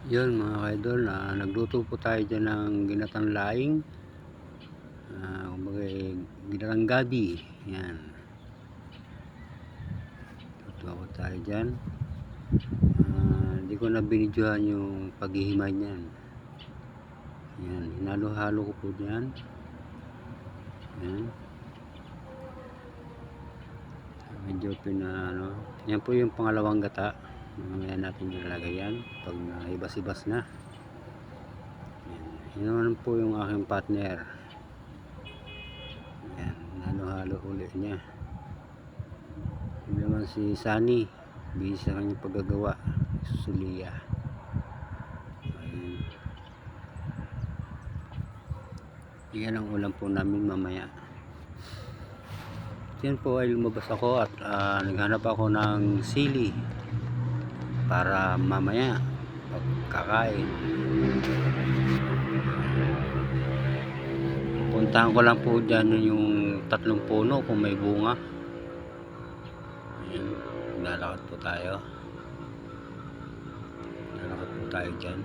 Yun mga kaidol, nagluto po tayo dyan ng ginatang laing, kumbaga ginatang gabi. Yan, luto ako tayo dyan. Hindi ko na binidyohan yung paghihimay niyan. Yan, hinalo-halo ko po dyan. Yan, medyo yan po yung pangalawang gata. Mamaya natin ilalagay yan pag naibas-ibas na. Yan naman po yung aking partner. Yan, halo-halo ulit niya. Yan naman si Sunny, busy sa kanyang paggagawa. Susulia. Yan ang ulam po namin mamaya. Yan po ay lumabas ako at naghanap ako ng sili para mamaya pagkakain. Puntahan ko lang po dyan yung 3 puno kung may bunga. Ayan, lalakad po tayo. Lalakad po tayo dyan.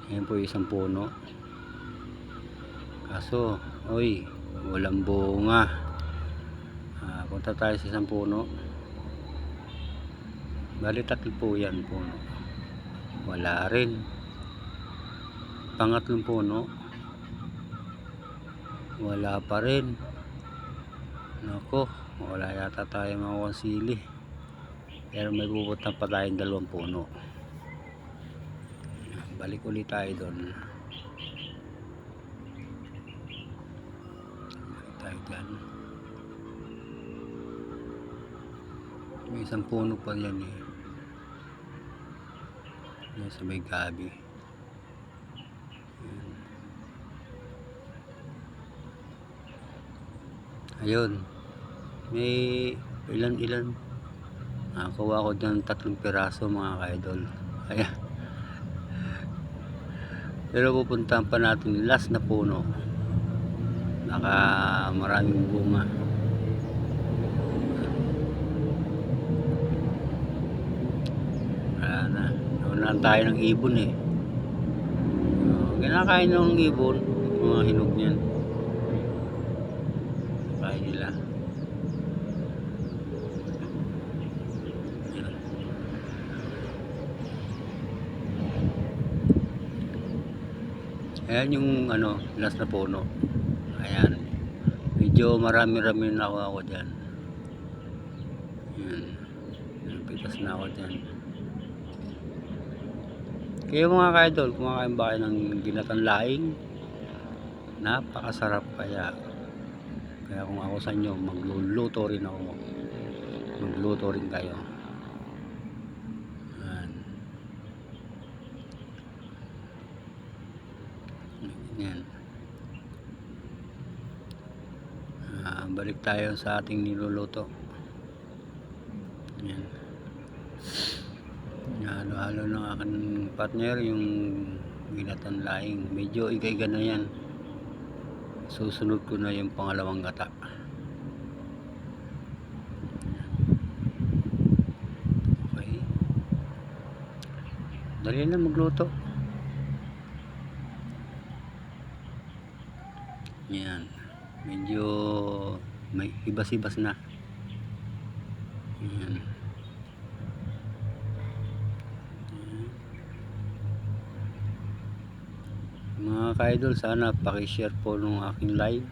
Ayan po yung 1 puno. Kaso, oy, walang bunga. Punta tayo sa 1 puno. Bali 3 po yan puno. Wala rin. Pangatlong puno. Wala pa rin. Nako, wala yata tayo makuha sili. Pero may pupuntan pa tayong 2 puno. Balik ulit tayo doon. Balik tayo dyan. May 1 puno pa yan eh. Yan sa may gabi. Ayun. May ilan. Nakakuha ko dyan 3 piraso mga kaidol. Ayan. Pero pupuntahan pa natin last na puno. Naka maraming bunga. Wala na. Naunahan tayo ng ibon eh. Kinakain ng ibon. Mga hinog niyan. Kain nila. Ayan yung last na puno. Ayan. Medyo marami-rami na ako dyan. Ayan. Pitas na ako dyan. Kaya mga kaidol, kumakain ba kayo ng ginatang laing? Napakasarap kaya. Kaya kung ako sa inyo, magluluto rin ako. Magluto rin kayo. Yan. Balik tayo sa ating niluluto. Yan. Halo-halo ng aking partner yung ginatang laing. Medyo iga-iga na yan. Susunod ko na yung pangalawang gata. Okay. Dali na magluto. Yan. Medyo may ibas-ibas na. Yan. Mga ka-idol, sana paki-share po nung aking live.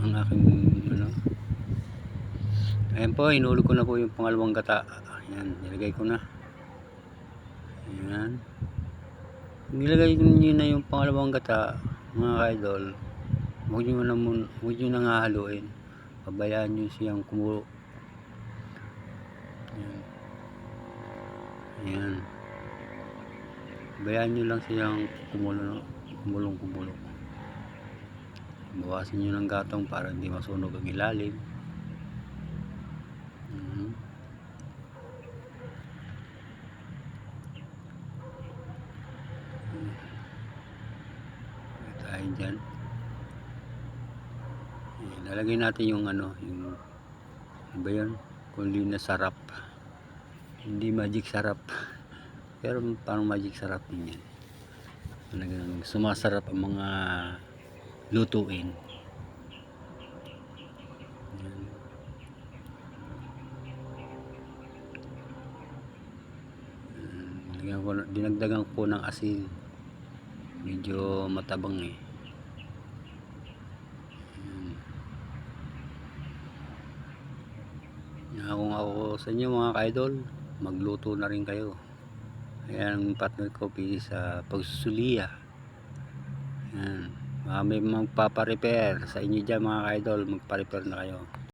Ang aking ayan po, inulog ko na po yung pangalawang gata. Ayan, nilagay ko na. Ayan. Nilagay nyo na yung pangalawang gata, mga ka-idol. Huwag nyo na nga haluin. Pabayaan nyo siyang kumulo. Ayan. Ayan. Bayaan nyo lang siyang kumulong. Bawasan nyo ng gatong para hindi masunog ang ilalim. Tayo dyan. Lalagay natin yung yung ba yun? Kundi na sarap. Hindi magic sarap. Pero parang magic sarap din yan. Talagang sumasarap ang mga lutuin. Yan. Dinagdagan ko ng asin. Medyo matabang eh. Kung ako sa inyo mga ka-idol, magluto na rin kayo. Ayan ang partner ko sa pagsusuliya. Ayan. May magpapa-repair sa inyo dyan mga ka-idol, magpa-repair na kayo.